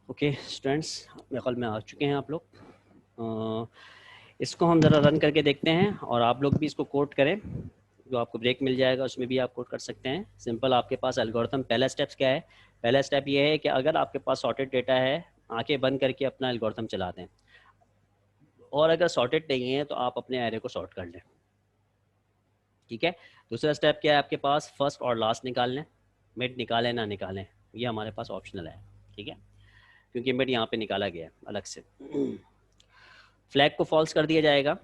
Okay students, मेरे ख्याल में आ चुके हैं आप लोग। इसको हम ज़रा रन करके देखते हैं और आप लोग भी इसको कोड करें। जो आपको ब्रेक मिल जाएगा उसमें भी आप कोड कर सकते हैं। सिंपल आपके पास एल्गोरिथम, पहला स्टेप्स क्या है? पहला स्टेप ये है कि अगर आपके पास सॉर्टेड डेटा है, आंखें बंद करके अपना एल्गोरिथम चला दें, और अगर सॉर्टेड नहीं है तो आप अपने एरे को सॉर्ट कर लें। ठीक है। दूसरा स्टेप क्या है आपके पास? फर्स्ट और लास्ट निकाल लें। मिड निकालें ना निकालें, ये हमारे पास ऑप्शनल है। ठीक है, क्योंकि मिड यहाँ पे निकाला गया है अलग से। फ्लैग को फॉल्स कर दिया जाएगा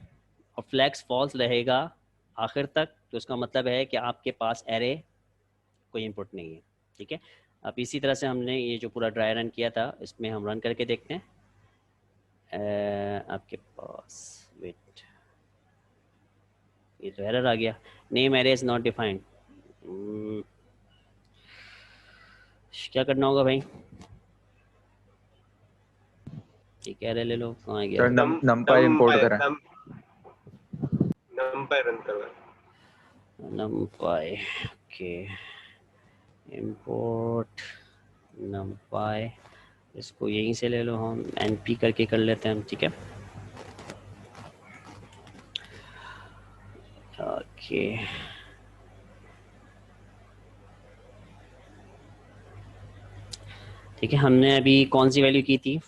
और फ्लैग्स फॉल्स रहेगा आखिर तक, तो इसका मतलब है कि आपके पास एरे कोई इनपुट नहीं है। ठीक है। अब इसी तरह से हमने ये जो पूरा ड्राई रन किया था, इसमें हम रन करके देखते हैं। आपके पास वेट, ये तो एरर आ गया, name array is not defined. क्या करना होगा भाई? ठीक है, एरे ले लो, कहाँ गया? सर नमपाई इंपोर्ट करें। नंपाई रन करवाएं। numpy, ओके, इंपोर्ट numpy, इसको यहीं से ले लो, हम np करके कर लेते हैं हम। ठीक है, ओके। ठीक है, हमने अभी कौन सी वैल्यू की थी?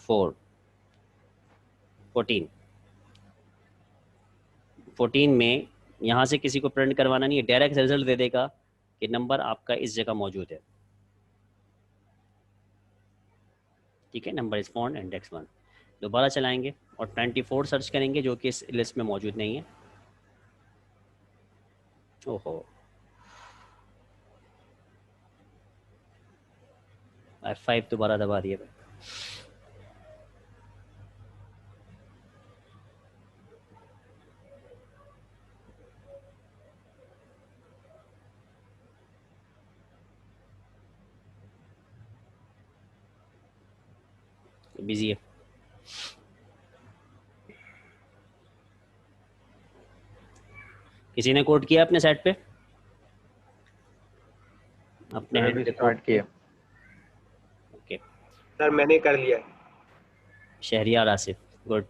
14 में यहाँ से किसी को प्रिंट करवाना नहीं है, डायरेक्ट रिजल्ट दे देगा कि नंबर आपका इस जगह मौजूद है। ठीक है, नंबर इज फाउंड इंडेक्स 1। दोबारा चलाएंगे और 24 सर्च करेंगे जो कि इस लिस्ट में मौजूद नहीं है। ओहो, F5 दोबारा दबा दिए। बिजी है। किसी ने कोड किया अपने सेट पे? अपने सर हैंड अभी पे स्टार्ट कोड? किया। ओके, सर मैंने कर लिया है। शहरियार आसिफ, गुड।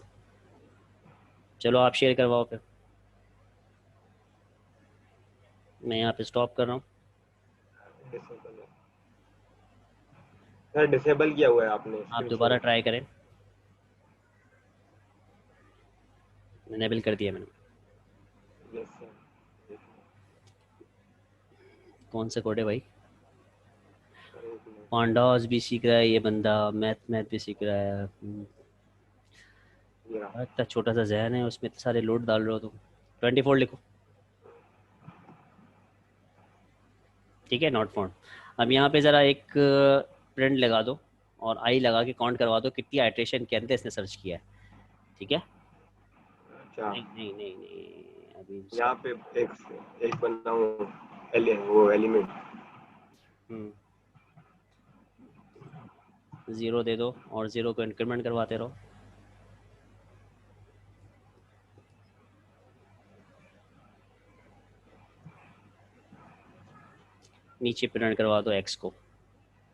चलो आप शेयर करवाओ फिर, मैं यहाँ पे स्टॉप कर रहा हूँ। डिसेबल है। सर डिसेबल किया हुआ है आपने आप स्क्रीन दोबारा शेयर। ट्राई करें, इनेबल कर दिया मैंने। Yes sir. कौन सा कोड है भाई? सर एक मिनट। पांडास भी सीख रहा है ये बंदा, मैथ भी सीख रहा है। ये रहा। इतना छोटा सा जहन है, उसमें इतने सारे लोड डाल रहे हो तुम। 24 लिखो। ठीक है, नॉट फाउंड। अब यहाँ पे ज़रा एक प्रिंट लगा दो और आई लगा के काउंट करवा दो कितनी आइट्रेशन के अंदर इसने सर्च किया है। ठीक है, अच्छा नहीं नहीं नहीं नहीं, अभी यहाँ पे एक बना हूँ वो एलिमेंट। ज़ीरो दे दो और ज़ीरो को इंक्रीमेंट करवाते रहो। नीचे प्रिंट करवा दो एक्स को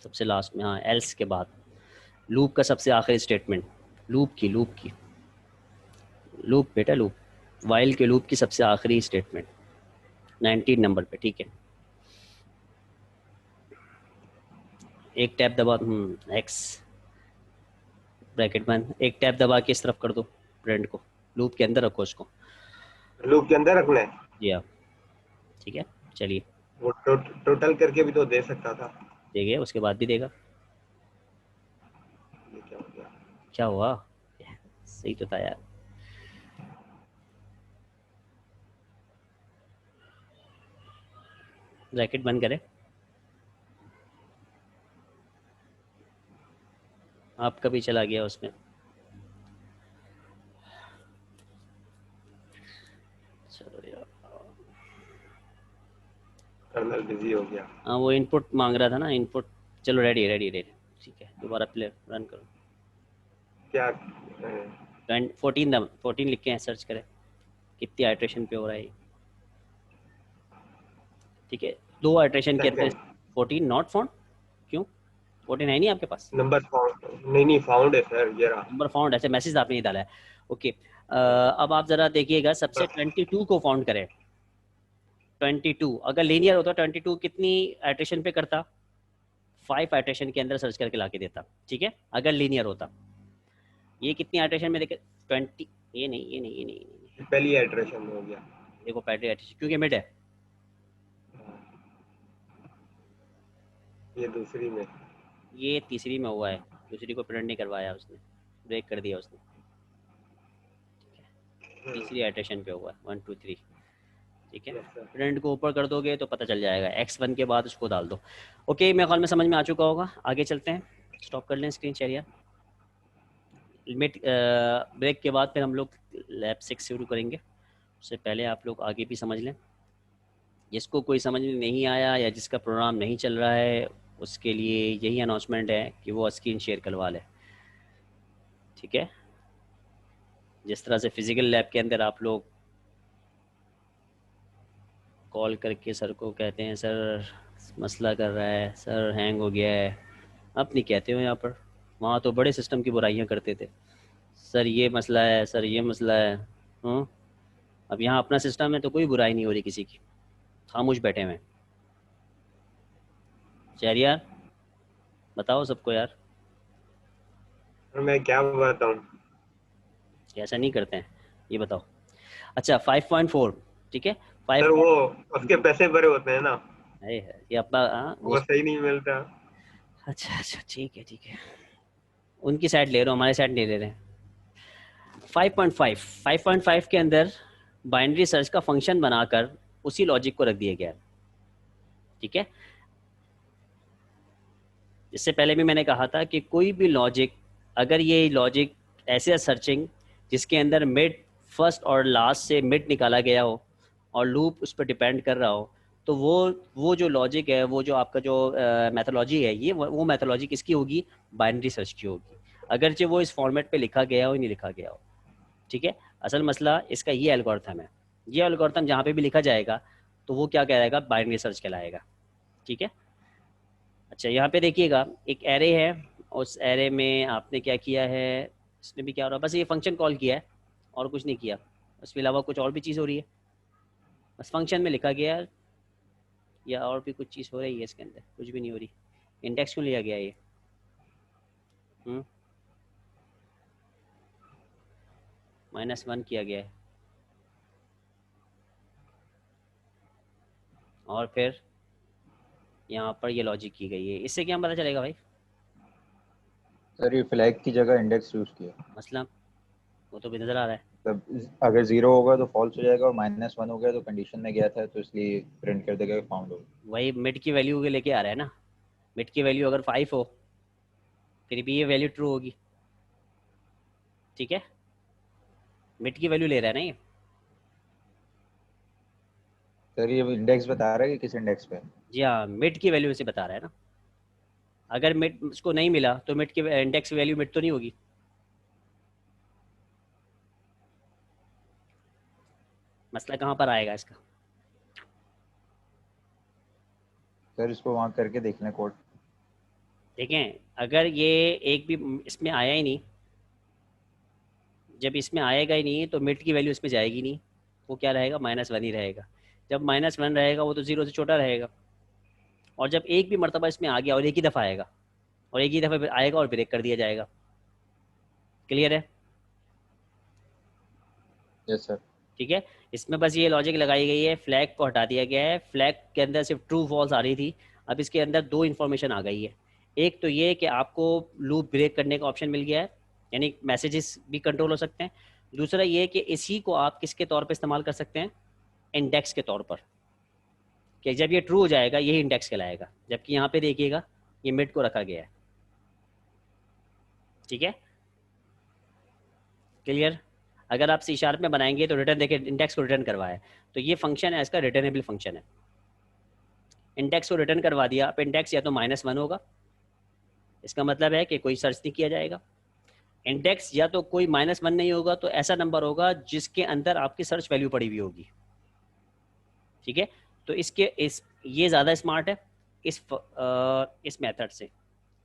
सबसे लास्ट में, हाँ एल्स के बाद लूप का सबसे आखिरी स्टेटमेंट। लूप बेटा, लूप वाइल के लूप की सबसे आखिरी स्टेटमेंट 19 नंबर पे। ठीक है, एक टैब दबा, एक्स ब्रैकेट बंद, एक टैब दबा के इस तरफ कर दो प्रिंट को, लूप के अंदर रखो उसको। लूप के अंदर रखना है। जी हाँ, ठीक है, चलिए। वो टोटल करके भी तो दे सकता था। देखिए उसके बाद भी देगा। ये क्या हो गया? क्या हुआ? सही तो था यार। ब्रैकेट बंद करें, आपका भी चला गया उसमें। चलो यार, कर्नल बिजी हो गया। हाँ वो इनपुट मांग रहा था ना, इनपुट। चलो रेडी रेडी। ठीक है, दोबारा प्ले रन करो। क्या 14 लिख के सर्च करें कितनी आइट्रेशन पे हो रहा है ये। ठीक है, 2 आइट्रेशन के अंदर सेकंड 14 नॉट फाउंड। क्यों? 14 है नहीं आपके पास? नंबर फाउंड नहीं फाउंड है सर, ये रहा। नंबर फाउंड, ऐसे मैसेज आपने नहीं डाला है। ओके, अब आप जरा देखिएगा, सबसे 22 को फाउंड करें। 22 अगर लीनियर होता 22 कितनी आइटरेशन पे करता? 5 आइटरेशन के अंदर सर्च करके ला के देता, ठीक है, अगर लीनियर होता। ये कितनी आइटरेशन में देखे? 20, ये नहीं ये नहीं ये नहीं, ये नहीं। पहली इटरेशन में हो गया। देखो पहले आइटरेशन क्योंकि मिड है, ये दूसरी में। ये तीसरी में हुआ है, दूसरी को प्रिंट नहीं करवाया उसने, ब्रेक कर दिया उसने, तीसरी आइटरेशन पे हुआ है 1 2 3, ठीक है। Yes sir. प्रिंट को ऊपर कर दोगे तो पता चल जाएगा, x1 के बाद उसको डाल दो। ओके, मेरे ख्याल में समझ में आ चुका होगा, आगे चलते हैं। स्टॉप कर लें स्क्रीन शेयर यार। मिड ब्रेक के बाद फिर हम लोग लैब 6 शुरू करेंगे, उससे पहले आप लोग आगे भी समझ लें। जिसको कोई समझ में नहीं आया या जिसका प्रोग्राम नहीं चल रहा है, उसके लिए यही अनाउंसमेंट है कि वो स्क्रीन शेयर करवा लें, ठीक है। जिस तरह से फिज़िकल लैब के अंदर आप लोग कॉल करके सर को कहते हैं सर मसला कर रहा है, सर हैंग हो गया है, आप नहीं कहते हो यहाँ पर। वहाँ तो बड़े सिस्टम की बुराइयाँ करते थे, सर ये मसला है, सर ये मसला है। अब यहाँ अपना सिस्टम है तो कोई बुराई नहीं हो रही किसी की, खामोश बैठे हुए हैं। शहरियार बताओ सबको यार, और मैं क्या बताऊं? ऐसा नहीं करते हैं, ये बताओ। अच्छा 5.4, ठीक है। 5 सर वो उसके पैसे भरे होते हैं ना, है ये अपना, वो। वो सही नहीं मिलता। अच्छा अच्छा, ठीक है ठीक है, उनकी साइड ले रहे हो, हमारी साइड नहीं ले रहे हैं। 5.5 के अंदर बाइनरी सर्च का फंक्शन बनाकर उसी लॉजिक को रख दिया गया है, ठीक है। इससे पहले भी मैंने कहा था कि कोई भी लॉजिक, अगर ये लॉजिक ऐसे सर्चिंग जिसके अंदर मिड फर्स्ट और लास्ट से मिड निकाला गया हो और लूप उस पर डिपेंड कर रहा हो, तो वो जो लॉजिक है, वो जो आपका जो मैथोलॉजी है, ये वो मैथोलॉजी किसकी होगी? बाइनरी सर्च की होगी, अगरचे वो इस फॉर्मेट पे लिखा गया हो नहीं लिखा गया हो, ठीक है। असल मसला इसका ये एल्गोरिथम है, ये एल्गोरिथम जहाँ पे भी लिखा जाएगा तो वो क्या कहलाएगा? बाइनरी सर्च कहलाएगा, ठीक है। अच्छा यहाँ पे देखिएगा, एक एरे है, उस एरे में आपने क्या किया है, इसमें भी क्या हो रहा है, बस ये फंक्शन कॉल किया है और कुछ नहीं किया, उसके अलावा कुछ और भी चीज़ हो रही है, बस फंक्शन में लिखा गया है, या और भी कुछ चीज़ हो रही है इसके अंदर? कुछ भी नहीं हो रही। इंडेक्स क्यों लिया गया ये? -1 किया गया है, और फिर यहाँ पर ये लॉजिक की गई है, इससे क्या पता चलेगा भाई? सर ये फ्लैग की जगह इंडेक्स यूज किया, मसला वो तो भी नज़र आ रहा है। मतलब अगर 0 होगा तो फॉल्स हो जाएगा और -1 हो गया तो कंडीशन में गया था तो इसलिए प्रिंट कर देगा फाउंड हो। वही मिड की वैल्यू के लेके आ रहा है ना, मिड की वैल्यू अगर 5 हो फिर भी ये वैल्यू ट्रू होगी, ठीक है। मिड की वैल्यू ले रहा है ना ये। सर ये इंडेक्स बता रहा है कि किस इंडेक्स पे? जी हाँ, मिड की वैल्यू से बता रहा है ना, अगर मिड उसको नहीं मिला तो मिड की इंडेक्स वैल्यू मिड तो नहीं होगी। मसला कहाँ पर आएगा इसका? सर इसको वहाँ करके देख लें कोड। देखें, अगर ये एक भी इसमें आया ही नहीं, जब इसमें आएगा ही नहीं तो मिड की वैल्यू इसमें जाएगी नहीं, वो क्या रहेगा? -1 ही रहेगा। जब -1 रहेगा वो तो 0 से छोटा रहेगा, और जब एक भी मरतबा इसमें आ गया और एक ही दफ़ा आएगा, और एक ही दफ़ा आएगा और ब्रेक कर दिया जाएगा। क्लियर है? Yes sir. ठीक है, इसमें बस ये लॉजिक लगाई गई है, फ्लैग को हटा दिया गया है, फ्लैग के अंदर सिर्फ ट्रू फॉल्स आ रही थी, अब इसके अंदर दो इन्फॉर्मेशन आ गई है। एक तो ये कि आपको लूप ब्रेक करने का ऑप्शन मिल गया है, यानी मैसेजेस भी कंट्रोल हो सकते हैं। दूसरा ये कि इसी को आप किसके तौर पर इस्तेमाल कर सकते हैं? इंडेक्स के तौर पर, कि जब ये ट्रू हो जाएगा यही इंडेक्स कहलाएगा, जबकि यहाँ पे देखिएगा ये मिड को रखा गया है, ठीक है। क्लियर? अगर आप सी शार्प में बनाएंगे तो रिटर्न देखिए, इंडेक्स को रिटर्न करवाया, तो ये फंक्शन है इसका रिटर्नेबल फंक्शन है। इंडेक्स को रिटर्न करवा दिया, अब इंडेक्स या तो -1 होगा, इसका मतलब है कि कोई सर्च नहीं किया जाएगा। इंडेक्स या तो कोई -1 नहीं होगा तो ऐसा नंबर होगा जिसके अंदर आपकी सर्च वैल्यू पड़ी हुई होगी, ठीक है। तो इसके ये ज़्यादा स्मार्ट है इस मेथड से,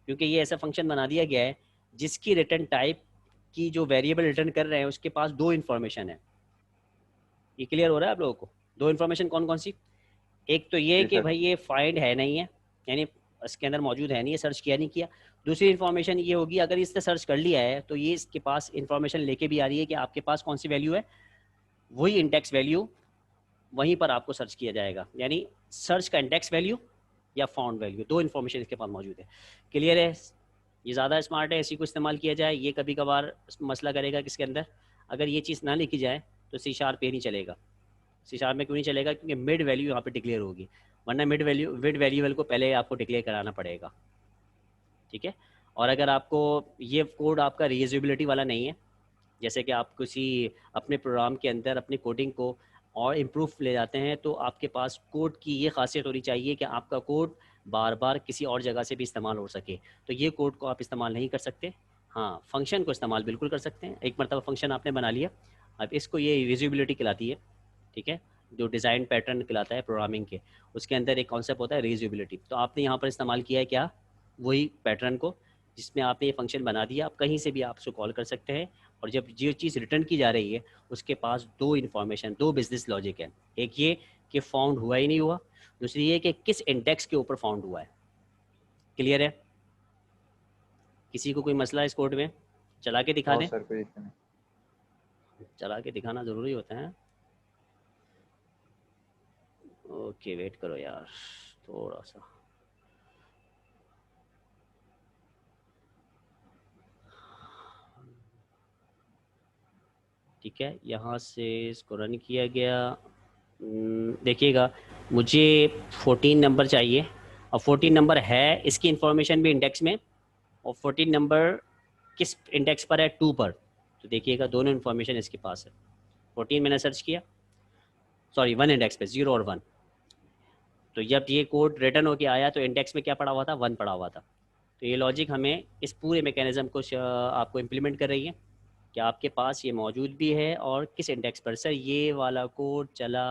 क्योंकि ये ऐसा फंक्शन बना दिया गया है जिसकी रिटर्न टाइप की जो वेरिएबल रिटर्न कर रहे हैं उसके पास दो इन्फॉर्मेशन है। ये क्लियर हो रहा है आप लोगों को? दो इन्फॉर्मेशन कौन कौन सी? एक तो ये जी कि सर। भाई ये फाइंड है नहीं है, यानी इसके अंदर मौजूद है नहीं है, सर्च किया नहीं किया। दूसरी इन्फॉर्मेशन ये होगी अगर इसने सर्च कर लिया है तो ये इसके पास इन्फॉर्मेशन लेके भी आ रही है कि आपके पास कौन सी वैल्यू है, वही इंडेक्स वैल्यू वहीं पर आपको सर्च किया जाएगा, यानी सर्च का इंडेक्स वैल्यू या फाउंड वैल्यू, दो इन्फॉर्मेशन इसके पास मौजूद है। क्लियर है? ये ज़्यादा स्मार्ट है, इसी को इस्तेमाल किया जाए। ये कभी कभार मसला करेगा किसके अंदर, अगर ये चीज़ ना लिखी जाए तो सी शार्प पे नहीं चलेगा। सी शार्प में क्यों नहीं चलेगा? क्योंकि मिड वैल्यू यहाँ पे डिक्लेयर होगी, वरना मिड वैल्यूअल को पहले आपको डिक्लेयर कराना पड़ेगा। ठीक है? और अगर आपको ये कोड आपका रीयूजेबिलिटी वाला नहीं है, जैसे कि आप किसी अपने प्रोग्राम के अंदर अपनी कोडिंग को और इम्प्रूव ले जाते हैं, तो आपके पास कोड की ये खासियत होनी चाहिए कि आपका कोड बार बार किसी और जगह से भी इस्तेमाल हो सके। तो ये कोड को आप इस्तेमाल नहीं कर सकते। हाँ, फंक्शन को इस्तेमाल बिल्कुल कर सकते हैं। एक मरतबा फंक्शन आपने बना लिया, अब इसको ये रीयूजेबिलिटी कहलाती है। ठीक है? जो डिज़ाइन पैटर्न कहलाता है प्रोग्रामिंग के, उसके अंदर एक कॉन्सेप्ट होता है रीयूजेबिलिटी। तो आपने यहाँ पर इस्तेमाल किया है क्या, वही पैटर्न को, जिसमें आपने ये फंक्शन बना दिया। आप कहीं से भी आप उसको कॉल कर सकते हैं, और जब जो चीज़ रिटर्न की जा रही है उसके पास दो इन्फॉर्मेशन, दो बिजनेस लॉजिक है। एक ये कि फाउंड हुआ ही नहीं हुआ, दूसरी ये कि किस इंडेक्स के ऊपर फाउंड हुआ है। क्लियर है? किसी को कोई मसला इस कोड में? चला के दिखा नो दें? सर, कोई इशू नहीं। चला के दिखाना ज़रूरी होता है। ओके, वेट करो यार थोड़ा सा। ठीक है, यहाँ से इसको रन किया गया। देखिएगा, मुझे 14 नंबर चाहिए, और 14 नंबर है इसकी इंफॉर्मेशन भी इंडेक्स में, और 14 नंबर किस इंडेक्स पर है, 2 पर। तो देखिएगा दोनों इन्फॉर्मेशन इसके पास है। 14 मैंने सर्च किया, सॉरी 1 इंडेक्स पे, 0 और 1। तो जब ये कोड रिटर्न होके आया तो इंडेक्स में क्या पड़ा हुआ था, 1 पड़ा हुआ था। तो ये लॉजिक हमें इस पूरे मैकेनिज्म को आपको इम्प्लीमेंट कर रही है कि आपके पास ये मौजूद भी है और किस इंडेक्स पर। सर ये वाला कोड चला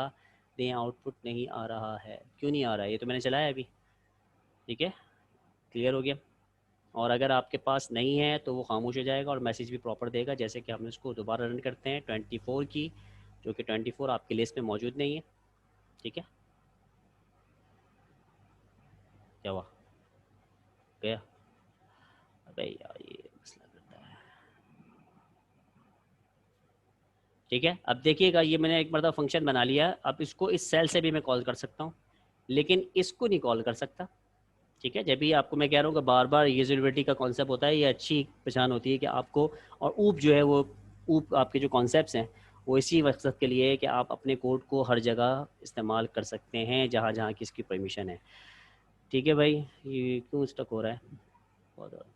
दें, आउटपुट नहीं आ रहा है, क्यों नहीं आ रहा है? ये तो मैंने चलाया अभी। ठीक है, क्लियर हो गया। और अगर आपके पास नहीं है तो वो खामोश हो जाएगा और मैसेज भी प्रॉपर देगा। जैसे कि हम इसको दोबारा रन करते हैं 24 की, जो कि 24 आपकी लिस्ट में मौजूद नहीं है। ठीक है, क्या हुआ, गया? अबे यार ये मसला करता है। ठीक है, अब देखिएगा, ये मैंने एक मरतबा फंक्शन बना लिया। अब इसको इस सेल से भी मैं कॉल कर सकता हूँ, लेकिन इसको नहीं कॉल कर सकता। ठीक है, जब भी आपको मैं कह रहा हूँ कि बार बार यूज़ेबिलिटी का कॉन्सेप्ट होता है, ये अच्छी पहचान होती है कि आपको, और ऊप जो है वो, ऊप आपके जो कॉन्सेप्ट्स हैं वो इसी मकसद के लिए है कि आप अपने कोड को हर जगह इस्तेमाल कर सकते हैं जहाँ जहाँ की इसकी परमिशन है। ठीक है भाई, ये क्यों स्टक हो रहा है? बहुत,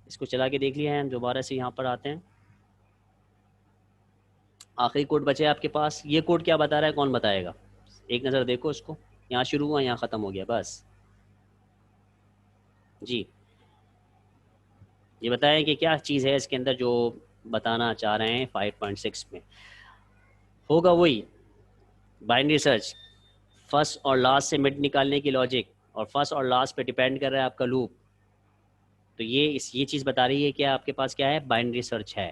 इसको चला के देख लिया है, हम दोबारा से यहाँ पर आते हैं। आखिरी कोड बचे आपके पास, ये कोड क्या बता रहा है, कौन बताएगा? एक नज़र देखो इसको, यहाँ शुरू हुआ यहाँ ख़त्म हो गया बस। जी, ये बताएं कि क्या चीज़ है इसके अंदर जो बताना चाह रहे हैं 5.6 में। होगा वही बाइनरी सर्च, फर्स्ट और लास्ट से मिड निकालने की लॉजिक, और फर्स्ट और लास्ट पे डिपेंड कर रहा है आपका लूप। तो ये चीज़ बता रही है कि आपके पास क्या है, बाइनरी सर्च है।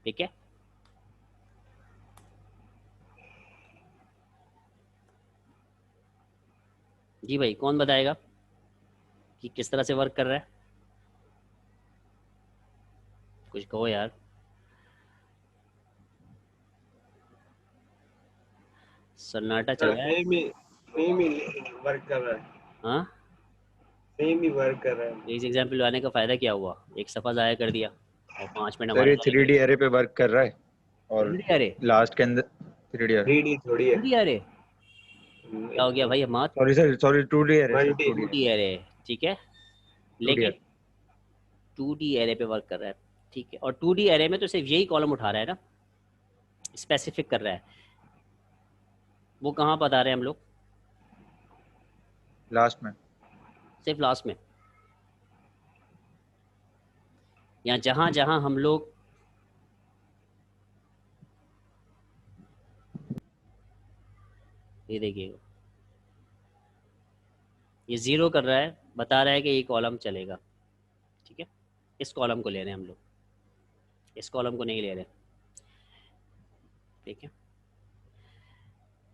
ठीक है, जी भाई, कौन बताएगा कि किस तरह से वर्क कर रहा है? कुछ कहो यार। सन्नाटा चल रहा है। सेम ही वर्क कर रहा है। हाँ, सेम ही वर्क कर रहा है। इस एग्जाम्पल लाने का फ़ायदा क्या हुआ? एक सफ़ा ज़ाया कर दिया और 5 मिनट सर हमारे ये ज़ाया कर 3D एरे पे वर्क कर रहा है, और दिए। अरे लास्ट के अंदर 3D एरे। 3D थोड़ी है। अरे क्या हो गया भाई Ahmad? Sorry sir, sorry 2D array sir, multi 2D 2D array, array, ठीक है, 2D लेकिन एरे। 2D एरे पे वर्क कर रहा है। ठीक है, और 2D एरे में तो सिर्फ यही कॉलम उठा रहा है ना, स्पेसिफिक कर रहा है। वो कहाँ बता रहे हैं हम लोग? लास्ट में। सिर्फ लास्ट में, या जहाँ जहाँ हम लोग ये देखिएगा, ये ज़ीरो कर रहा है, बता रहा है कि ये कॉलम चलेगा। इस कॉलम को ले रहे हैं हम लोग, इस कॉलम को नहीं ले रहे, ठीक है।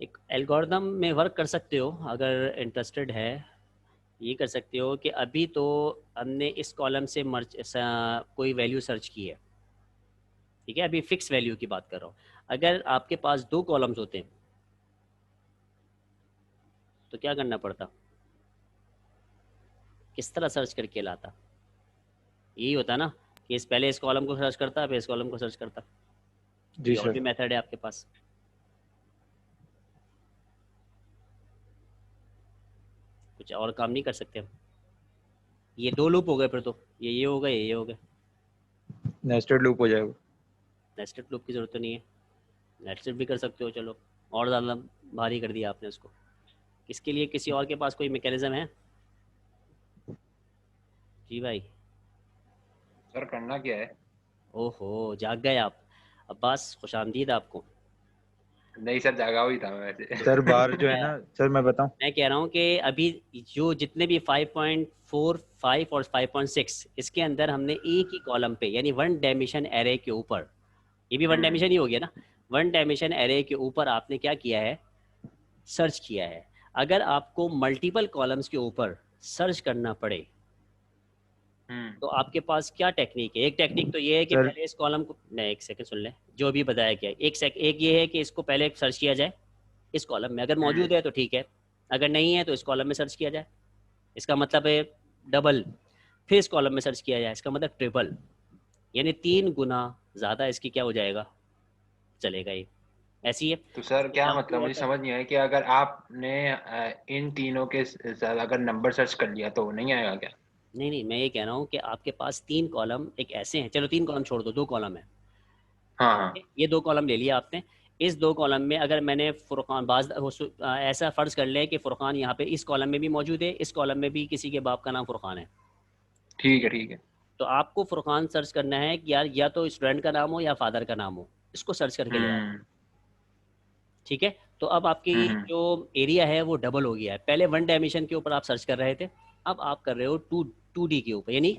एक एल्गोरिदम में वर्क कर सकते हो अगर इंटरेस्टेड है, ये कर सकते हो कि अभी तो हमने इस कॉलम से कोई वैल्यू सर्च की है, ठीक है, अभी फिक्स वैल्यू की बात कर रहा हूँ। अगर आपके पास 2 कॉलम्स होते हैं तो क्या करना पड़ता, किस तरह सर्च करके लाता? यही होता ना कि पहले इस कॉलम को सर्च करता फिर इस कॉलम को सर्च करता। जी ये और सर। भी मेथड है आपके पास। कुछ और काम नहीं कर सकते हम। ये 2 लूप हो गए फिर तो, ये हो गए, ये हो गए। नेस्टेड लूप हो जाएगा। नेस्टेड लूप की ज़रूरत तो नहीं है, नेस्टेड भी कर सकते हो। चलो और ज़्यादा भारी कर दिया आपने उसको। इसके लिए किसी और के पास कोई मैकेनिज्म है? जी भाई। सर करना क्या है? ओहो जाग गए आप अब्बास, खुशामदीद आपको। नहीं सर, जागा हुई था मैं वैसे। सर बार जो है ना सर, मैं बताऊं, मैं कह रहा हूँ कि अभी जो जितने भी 5.4, 5 और 5.6 इसके अंदर हमने एक ही कॉलम पे यानी वन डायमेंशन एरे के ऊपर, ये भी वन डायमेंशन ही हो गया ना, वन डायमेंशन एरे के ऊपर आपने क्या किया है, सर्च किया है। अगर आपको मल्टीपल कॉलम्स के ऊपर सर्च करना पड़े तो आपके पास क्या टेक्निक है? एक टेक्निक तो ये है कि सर पहले इस कॉलम को, नहीं एक सेकंड सुन ले, जो भी बताया गया है एक ये है कि इसको पहले सर्च किया जाए इस कॉलम में, अगर मौजूद है तो ठीक है, अगर नहीं है तो इस कॉलम में सर्च किया जाए, इसका मतलब है डबल, फिर इस कॉलम में सर्च किया जाए, इसका मतलब ट्रिपल, यानी 3 गुना ज़्यादा इसकी क्या हो जाएगा, चलेगा ये, ऐसी है। तो सर तो क्या यहाँ पे मतलब, मुझे होता है, समझ नहीं आया कि अगर आपने इन तीनों के साथ अगर नंबर सर्च कर लिया तो नहीं आएगा क्या? नहीं नहीं मैं ये कह रहा हूँ कि आपके पास 3 कॉलम एक ऐसे हैं, चलो 3 कॉलम छोड़ दो, 2 कॉलम है, हाँ हाँ ये 2 कॉलम ले लिया आपने। इस 2 कॉलम में अगर मैंने फुरकान ऐसा फ़र्ज़ कर लें कि फ़ुरकान यहाँ पे इस कॉलम में भी मौजूद है, इस कॉलम में भी किसी के बाप का नाम फुरकान है, ठीक है ठीक है। तो आपको फुरकान सर्च करना है कि यार या तो स्टूडेंट का नाम हो या फादर का नाम हो, इसको सर्च करके ले आओ, हम्म ठीक है। तो अब आपकी हम्म। जो एरिया है वो डबल हो गया है, पहले वन डायमेंशन के ऊपर आप सर्च कर रहे थे, अब आप कर रहे हो 2D के ऊपर, यानी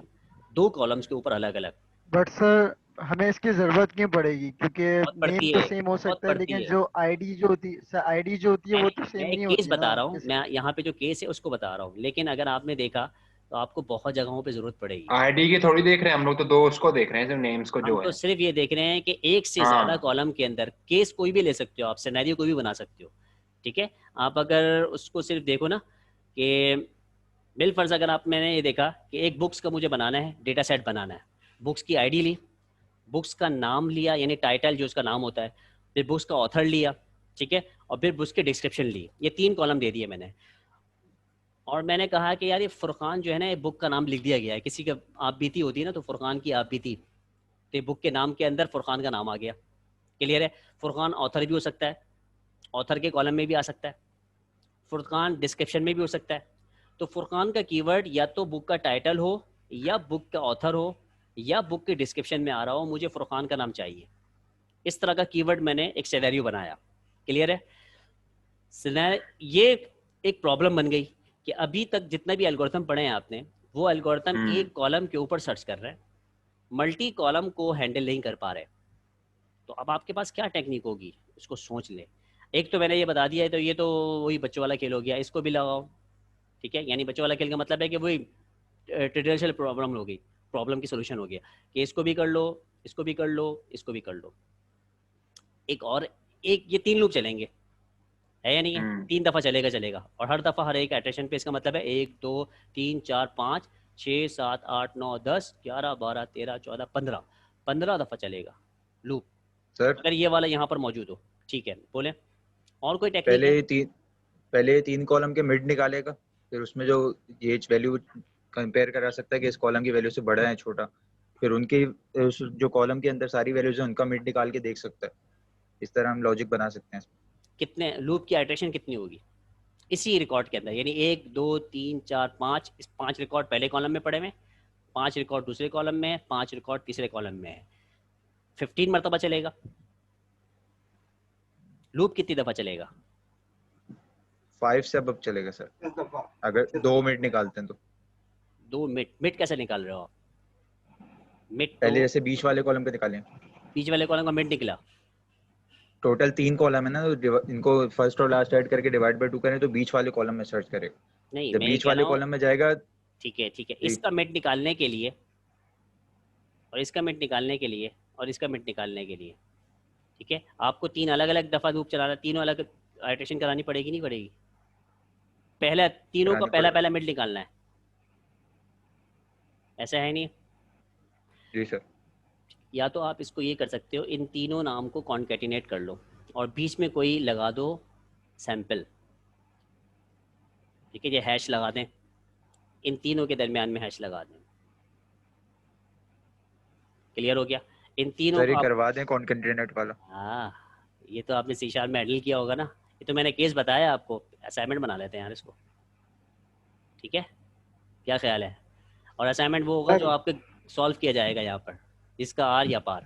2 कॉलम्स के ऊपर अलग अलग। बट सर हमें इसकी जरूरत क्यों पड़ेगी, क्योंकि बहुत नेम पड़ती तो है, सेम हो बहुत सकता है पड़ती लेकिन है। जो आईडी जो होती है सर, आईडी जो होती है वो तो मैं सेम एक नहीं केस होती बता ना रहा हूँ, किसी। मैं यहाँ पे जो केस है उसको बता रहा हूँ, लेकिन अगर आपने देखा तो आपको बहुत जगहों पे ज़रूरत पड़ेगी। आईडी की थोड़ी देख रहे हैं हम लोग, तो दो उसको देख रहे हैं, सिर्फ नेम्स को हम जो तो है। सिर्फ ये देख रहे हैं कि एक से ज़्यादा हाँ कॉलम के अंदर केस कोई भी ले सकते हो आप, सिनेरियो कोई भी बना सकते हो, ठीक है। आप अगर उसको सिर्फ देखो ना कि बिल फर्ज अगर आप, मैंने ये देखा कि एक बुक्स का मुझे बनाना है, डेटा सेट बनाना है, बुक्स की आईडी ली, बुक्स का नाम लिया यानी टाइटल जो उसका नाम होता है, फिर बुक्स का ऑथर लिया, ठीक है, और फिर बुक्स की डिस्क्रिप्शन ली, ये 3 कॉलम दे दिए मैंने। और मैंने कहा कि यार ये फुरकान जो है ना, ये बुक का नाम लिख दिया गया है, किसी का आप बीती होती है ना, तो फुरकान की आप बीती, तो ये बुक के नाम के अंदर फुरकान का नाम आ गया, क्लियर है। फुरकान ऑथर भी हो सकता है, ऑथर के कॉलम में भी आ सकता है, फुरकान डिस्क्रिप्शन में भी हो सकता है। तो फुरकान का कीवर्ड या तो बुक का टाइटल हो, या बुक का ऑथर हो, या बुक के डिस्क्रिप्शन में आ रहा हो, मुझे फुरकान का नाम चाहिए, इस तरह का कीवर्ड मैंने एक सिनेरियो बनाया, क्लियर है। ये एक प्रॉब्लम बन गई कि अभी तक जितना भी एल्गोरिथम पढ़े हैं आपने, वो एल्गोरिथम हम्म एक कॉलम के ऊपर सर्च कर रहे हैं, मल्टी कॉलम को हैंडल नहीं कर पा रहे। तो अब आपके पास क्या टेक्निक होगी, उसको सोच ले। एक तो मैंने ये बता दिया है, तो ये तो वही बच्चों वाला खेल हो गया, इसको भी लगाओ, ठीक है। यानी बच्चों वाला खेल का मतलब है कि वही ट्रेडिशनल प्रॉब्लम हो गई, प्रॉब्लम की सोल्यूशन हो गया कि इसको भी कर लो, इसको भी कर लो, इसको भी कर लो। एक और, एक ये 3 लूप चलेंगे, है या नहीं है, हम्म 3 दफ़ा चलेगा चलेगा, और हर दफ़ा हर एक एट्रेशन पे, इसका मतलब है 1 2 3 4 5 6 7 8 9 10 11 12 13 14 15, 15 दफ़ा चलेगा लूप, सर अगर ये वाला यहाँ पर मौजूद हो, ठीक है। बोले और कोई टेक्निक पहले है? ये तीन पहले ये 3 कॉलम के मिड निकालेगा, फिर उसमें जो ये वैल्यू कंपेयर करा सकता है कि इस कॉलम की वैल्यू से बड़ा है छोटा, फिर उनकी जो कॉलम के अंदर सारी वैल्यूज है उनका मिड निकाल के देख सकता है। इस तरह हम लॉजिक बना सकते हैं। कितने लूप की आइटरेशन कितनी होगी इसी रिकॉर्ड के अंदर, यानी 1 2 3 4 5, इस 5 रिकॉर्ड पहले कॉलम में पड़े हुए, 5 रिकॉर्ड दूसरे कॉलम में है, 5 रिकॉर्ड तीसरे कॉलम में है, 15 मरतबा चलेगा। लूप कितनी दफ़ा चलेगा? 5 से अब चलेगा सर, अगर 2 मिनट निकालते हैं तो। 2 मिनट, मिनट कैसे निकाल रहे हो आप? मिड पहले तो जैसे बीच वाले कॉलम पे निकालें, बीच वाले कॉलम का मिड निकला। टोटल 3 कॉलम है ना, तो इनको फर्स्ट और लास्ट ऐड करके डिवाइड बाय 2 करें तो बीच वाले कॉलम में सर्च करें। नहीं, जब मैं ये बीच कह वाले रहा हूँ, कॉलम में जाएगा, ठीक है ठीक है, जी इसका मिड निकालने के लिए और इसका मिड निकालने के लिए और इसका मिड निकालने के लिए, ठीक है, आपको 3 अलग अलग दफ़ा लूप चलाना, तीनों अलग आइटरेशन करानी पड़ेगी नहीं पड़ेगी? पहला तीनों का करानी पहला पड़ेगी। पहला मिड निकालना है, ऐसा है नहीं? जी सर। या तो आप इसको ये कर सकते हो, इन तीनों नाम को कॉन्केटिनेट कर लो और बीच में कोई लगा दो सैंपल, ठीक है, ये हैश लगा दें, इन तीनों के दरमियान में हैश लगा दें। क्लियर हो गया? इन तीनों सर को ये आप, करवा दें कॉन्केटेनेट वाला। हाँ, ये तो आपने सीशार में हैंडल किया होगा ना, ये तो मैंने केस बताया आपको, असाइनमेंट बना लेते हैं यार इसको, ठीक है, क्या ख्याल है? और असाइनमेंट वो होगा जो आपके सॉल्व किया जाएगा यहाँ पर, इसका आर या पार।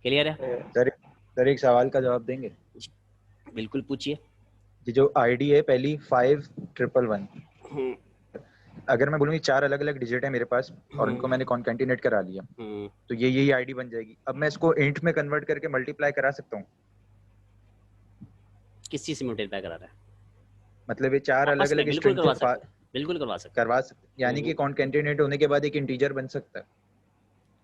क्लियर है? सर सर एक सवाल का जवाब देंगे? बिल्कुल पूछिए। ये जो आईडी है पहली 5111, अगर मैं बोलूँ 4 अलग अलग डिजिट है मेरे पास और इनको मैंने कॉन्केटिनेट करा लिया, तो ये यही आईडी बन जाएगी। अब मैं इसको इंट में कन्वर्ट करके मल्टीप्लाई करा सकता हूँ? किस चीज़ से मल्टीप्लाई करा रहा है? मतलब ये 4 अलग आपस में अलग बिल्कुल स्ट्रिंग करवा से सकते हैं, बिल्कुल करवा सकते हैं। करवा सकते, यानी कि कॉन्केटिनेट होने के बाद एक इंटीजर बन सकता है?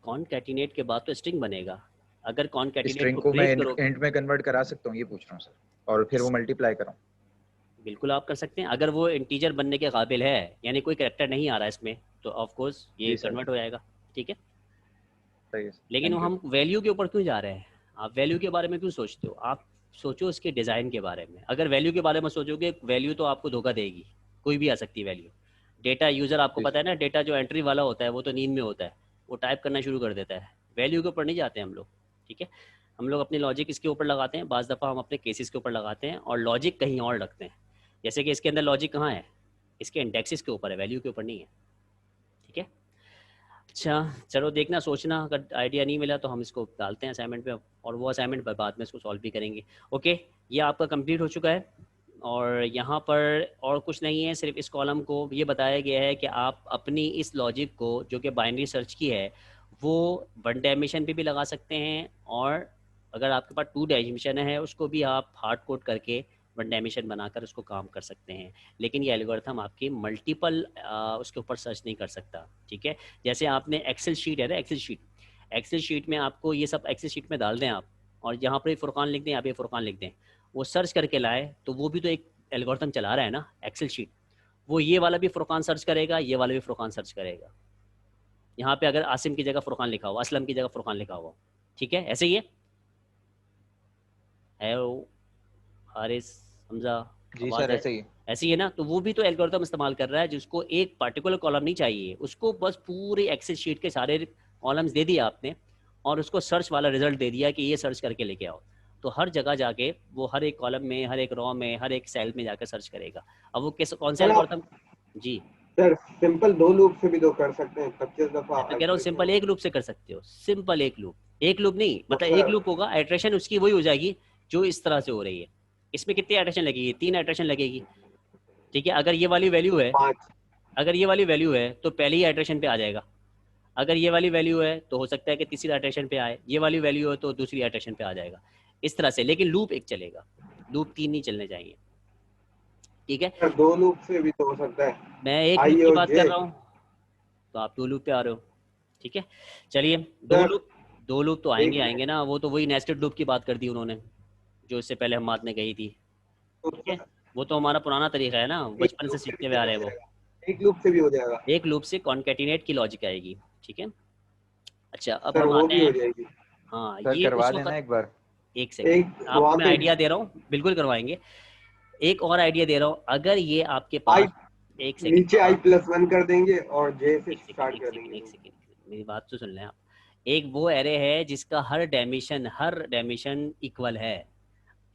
कॉन्कैटिनेट के बाद तो स्ट्रिंग बनेगा, अगर कॉन्कैटिनेट स्ट्रिंग को को मैं ब्रेक करो। इंट में कन्वर्ट करा सकता हूँ, ये पूछ रहा हूँ सर, और फिर वो मल्टीप्लाई कराऊँ? बिल्कुल आप कर सकते हैं, अगर वो इंटीजर बनने के काबिल है, यानी कोई कैरेक्टर नहीं आ रहा है इसमें, तो ऑफ कोर्स ये जी सर। कन्वर्ट हो जाएगा, ठीक है। सही है, लेकिन थैंक यू। हम वैल्यू के ऊपर क्यों जा रहे हैं? आप वैल्यू के बारे में क्यों सोचते हो? आप सोचो उसके डिज़ाइन के बारे में। अगर वैल्यू के बारे में सोचोगे, वैल्यू तो आपको धोखा देगी, कोई भी आ सकती है वैल्यू। डेटा यूज़र, आपको जी पता है सर। ना, डेटा जो एंट्री वाला होता है वो तो नींद में होता है, वो टाइप करना शुरू कर देता है। वैल्यू के ऊपर नहीं जाते हम लोग, ठीक है। हम लोग अपनी लॉजिक इसके ऊपर लगाते हैं, बाज़ दफ़ा हम अपने केसेस के ऊपर लगाते हैं और लॉजिक कहीं और रखते हैं। जैसे कि इसके अंदर लॉजिक कहाँ है? इसके इंडेक्सेस के ऊपर है, वैल्यू के ऊपर नहीं है, ठीक है। अच्छा, चलो देखना, सोचना, अगर आइडिया नहीं मिला तो हम इसको डालते हैं असाइनमेंट पे, और वो असाइनमेंट बाद में इसको सॉल्व भी करेंगे। ओके, ये आपका कंप्लीट हो चुका है और यहाँ पर और कुछ नहीं है, सिर्फ इस कॉलम को ये बताया गया है कि आप अपनी इस लॉजिक को, जो कि बाइनरी सर्च की है, वो 1 डायमेंशन पे भी लगा सकते हैं, और अगर आपके पास 2 डायमेंशन है उसको भी आप हार्ड कोड करके 1 डायमेंशन बनाकर उसको काम कर सकते हैं। लेकिन ये एल्गोरिथम आपकी मल्टीपल उसके ऊपर सर्च नहीं कर सकता, ठीक है। जैसे आपने एक्सेल शीट है ना, एक्सेल शीट में आपको ये सब एक्सेल शीट में डाल दें आप, और यहाँ पर फुरकान लिख दें, यहाँ पे फुरकान लिख दें, वो सर्च करके लाए, तो वो भी तो एक एल्गोरिथम चला रहा है ना एक्सेल शीट। वो ये वाला भी फुरकान सर्च करेगा, ये वाला भी फुरकान सर्च करेगा। यहाँ पे अगर आसिम की जगह फुरकान लिखा हुआ, असलम की जगह फुरकान लिखा हुआ, ठीक है, ऐसे ही है वो, हारिस, हमजा, जी आवाज़ सर, है, ऐसे ही। ऐसी है ना। तो वो भी तो एल्गोरिथम इस्तेमाल कर रहा है, जिसको एक पार्टिकुलर कॉलम नहीं चाहिए, उसको बस पूरी एक्सेल शीट के सारे कॉलम्स दे दिए आपने, और उसको सर्च वाला रिजल्ट दे दिया कि ये सर्च करके लेके आओ। तो हर जगह जाके वो हर एक कॉलम में, हर एक रो में, हर एक सेल में जाकर सर्च करेगा। अब वो किस कौन सा सर आप एल्गोरिथम? जी, सर सिंपल 2 लूप से भी तो कर सकते हैं, 25 दफा मैं तो कह रहा हूँ सिंपल iteration। एक लूप से कर सकते हो, सिंपल एक लूप नहीं, तो मतलब एक सर लूप होगा, आइट्रेशन उसकी वही हो जाएगी जो इस तरह से हो रही है। इसमें कितनी आइट्रेशन लगेगी? 3 आइट्रेशन लगेगी, ठीक है। अगर ये वाली वैल्यू है, 5 अगर ये वाली वैल्यू है तो पहली ही आइट्रेशन पे आ जाएगा। अगर ये वाली वैल्यू है तो हो सकता है कि तीसरी आइट्रेशन पे आए, ये वाली वैल्यू है तो दूसरी आइट्रेशन पे आ जाएगा, इस तरह से। लेकिन लूप एक चलेगा, लूप 3 नहीं चलने चाहिए, ठीक है। सर 2 लूप से भी तो हो सकता है, मैं एक लूप आई की और बात कर जे। रहा हूँ, तो आप 2 लूप पे आ रहे हो, ठीक है। चलिए, सर 2 लूप तो एक आएंगे मिनट, आएंगे ना, वो तो वही नेस्टेड लूप की बात कर दी उन्होंने, जो इससे पहले हम बात में गई थी, तो ठीक है। सर वो तो हमारा पुराना तरीका है ना, एक बचपन से लूप से भी सीखते हुए तो आ हो रहे हैं वो। जाएगा, एक लूप से भी हो जाएगा। एक लूप से कॉन्केटिनेट की लॉजिक आएगी, ठीक है। अच्छा, अब सर हम वो आते भी हो हैं, जाएगी। हाँ, सर ये करवा उस देना वक्त, एक बार। एक सेकेंड, एक आपको वहां मैं पे आइडिया दे रहा हूँ, बिल्कुल करवाएंगे। एक और आइडिया दे रहा हूँ, अगर ये आपके आई पास, एक सेकेंड नीचे बाबा, i+1 कर देंगे और जे से एक सेकेंड स्टार्ट एक कर सेकेंड देंगे। एक सेकेंड मेरी बात तो सुन लें आप। एक वो एरे है जिसका हर डायमेंशन इक्वल है।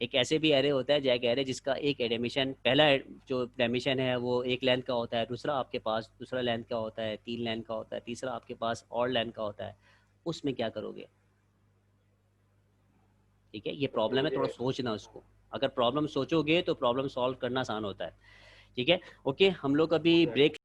एक ऐसे भी एरे होता है, जैक एरे, जिसका एक डायमेंशन, पहला जो डायमेंशन है वो एक लेंथ का होता है, दूसरा आपके पास दूसरा लेंथ का होता है, 3 लेंथ का होता है, तीसरा आपके पास और लेंथ का होता है। उसमें क्या करोगे? ठीक है, ये प्रॉब्लम है, थोड़ा मुझे सोचना उसको। अगर प्रॉब्लम सोचोगे तो प्रॉब्लम सॉल्व करना आसान होता है, ठीक है। ओके, हम लोग अभी ब्रेक